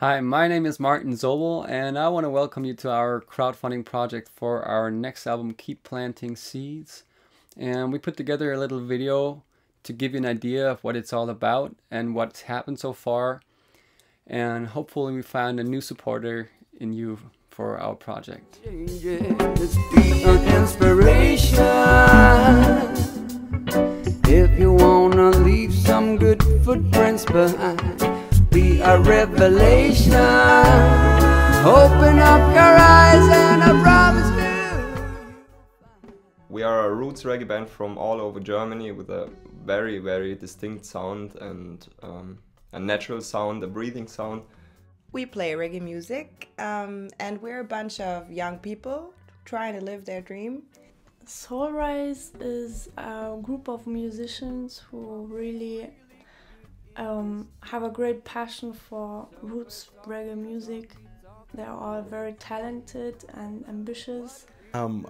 Hi, my name is Martin Zobel, and I want to welcome you to our crowdfunding project for our next album, Keep Planting Seeds. And we put together a little video to give you an idea of what it's all about and what's happened so far. And hopefully we find a new supporter in you for our project. Inspiration. If you wanna leave some good footprints behind, be a revelation. Open up your eyes and I promise you. We are a roots reggae band from all over Germany with a very, very distinct sound and a natural sound, a breathing sound. We play reggae music and we're a bunch of young people trying to live their dream. Soulrise is a group of musicians who really have a great passion for roots reggae music. They're all very talented and ambitious.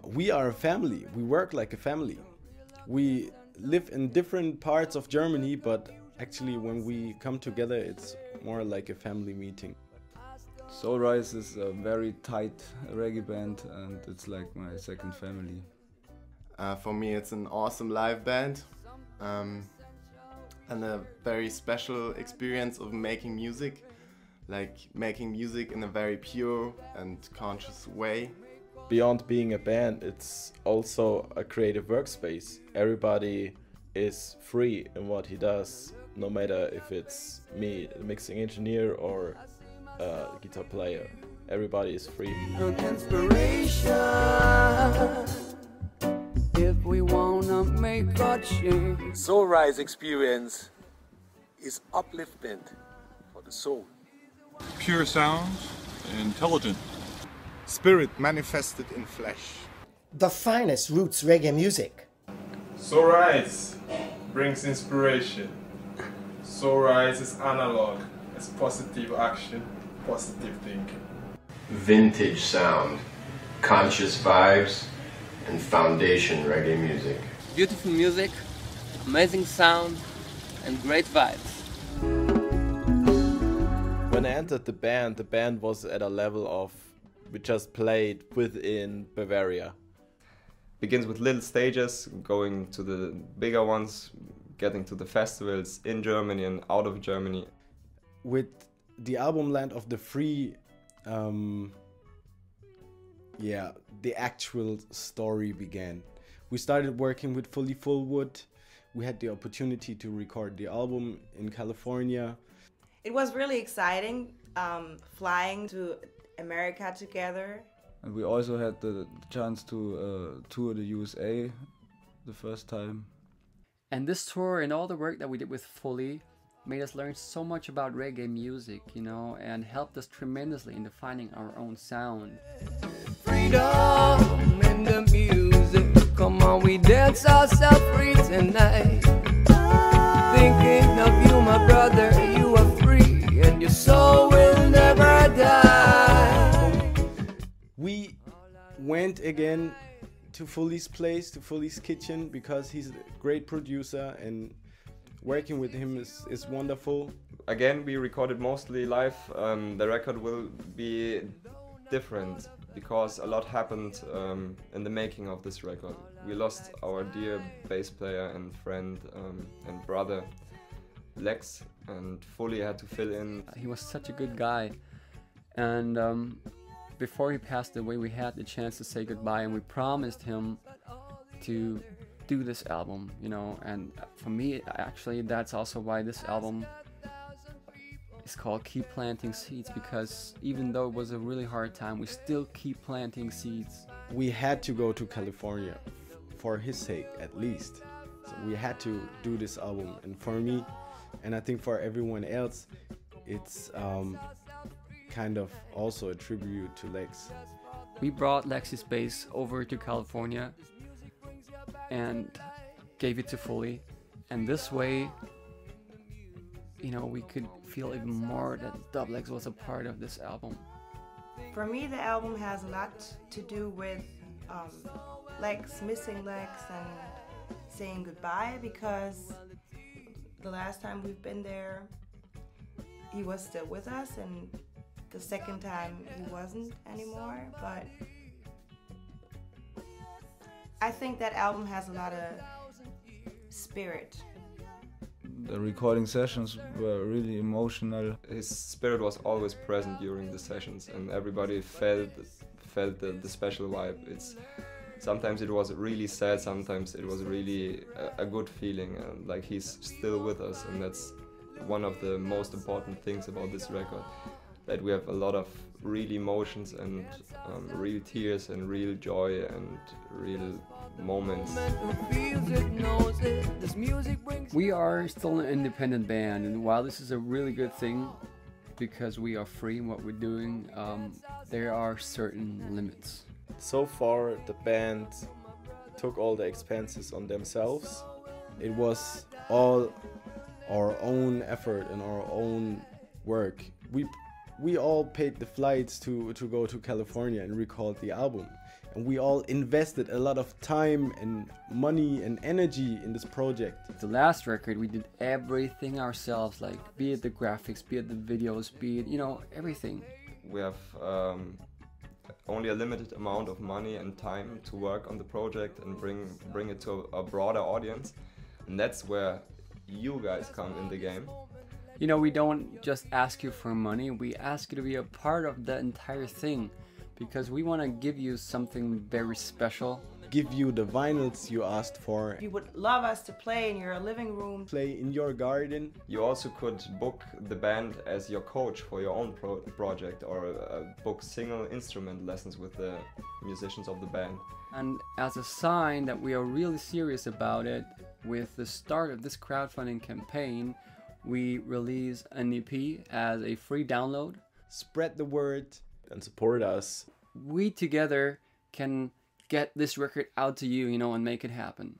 We are a family. We work like a family. We live in different parts of Germany, but actually when we come together it's more like a family meeting. Soulrise is a very tight reggae band and it's like my second family. For me it's an awesome live band and a very special experience of making music, like making music in a very pure and conscious way. Beyond being a band, it's also a creative workspace. Everybody is free in what he does, no matter if it's me, a mixing engineer, or a guitar player. Everybody is free. Inspiration. If we wanna make a change. Soulrise experience is upliftment for the soul. Pure sounds, intelligent. Spirit manifested in flesh. The finest roots reggae music. Soulrise brings inspiration. Soulrise is analog. It's positive action, positive thinking. Vintage sound, conscious vibes, and foundation reggae music. Beautiful music, amazing sound, and great vibes. When I entered the band was at a level of we just played within Bavaria. Begins with little stages, going to the bigger ones, getting to the festivals in Germany and out of Germany. With the album Land of the Free, the actual story began. We started working with Fully Fullwood. We had the opportunity to record the album in California. It was really exciting flying to America together. And we also had the chance to tour the USA the first time. And this tour and all the work that we did with Fully made us learn so much about reggae music, you know, and helped us tremendously in defining our own sound. Freedom in the music. Come on, we dance ourselves free tonight. Thinking of you, my brother, you are free and your soul will never die. We went again to Fully's place, to Fully's kitchen, because he's a great producer and working with him is wonderful. Again, we recorded mostly live. The record will be different because a lot happened in the making of this record. We lost our dear bass player and friend and brother Lex, and Fully had to fill in. He was such a good guy, and before he passed away we had the chance to say goodbye, and we promised him to do this album, you know, and for me actually that's also why this album is called Keep Planting Seeds, because even though it was a really hard time, we still keep planting seeds. We had to go to California for his sake at least, so we had to do this album, and for me, and I think for everyone else, it's kind of also a tribute to Lex. We brought Lexi's bass over to California and gave it to Fully, and this way, you know, we could feel even more that Dublex was a part of this album. For me, the album has a lot to do with Lex, missing Lex, and saying goodbye, because the last time we've been there, he was still with us, and the second time he wasn't anymore, but I think that album has a lot of spirit. The recording sessions were really emotional. His spirit was always present during the sessions, and everybody felt the special vibe. Sometimes it was really sad, sometimes it was really a good feeling, and like he's still with us, and that's one of the most important things about this record, that we have a lot of real emotions and real tears and real joy and real moments. We are still an independent band, and while this is a really good thing because we are free in what we're doing, there are certain limits. So far, the band took all the expenses on themselves. It was all our own effort and our own work. We all paid the flights to go to California and record the album. And we all invested a lot of time and money and energy in this project. The last record, we did everything ourselves, like be it the graphics, be it the videos, be it, you know, everything. We have only a limited amount of money and time to work on the project and bring it to a broader audience. And that's where you guys come in the game. You know, we don't just ask you for money, we ask you to be a part of the entire thing, because we want to give you something very special. Give you the vinyls you asked for. You would love us to play in your living room. Play in your garden. You also could book the band as your coach for your own project, or book single instrument lessons with the musicians of the band. And as a sign that we are really serious about it, with the start of this crowdfunding campaign, we release an EP as a free download. Spread the word and support us. We together can get this record out to you, you know, and make it happen.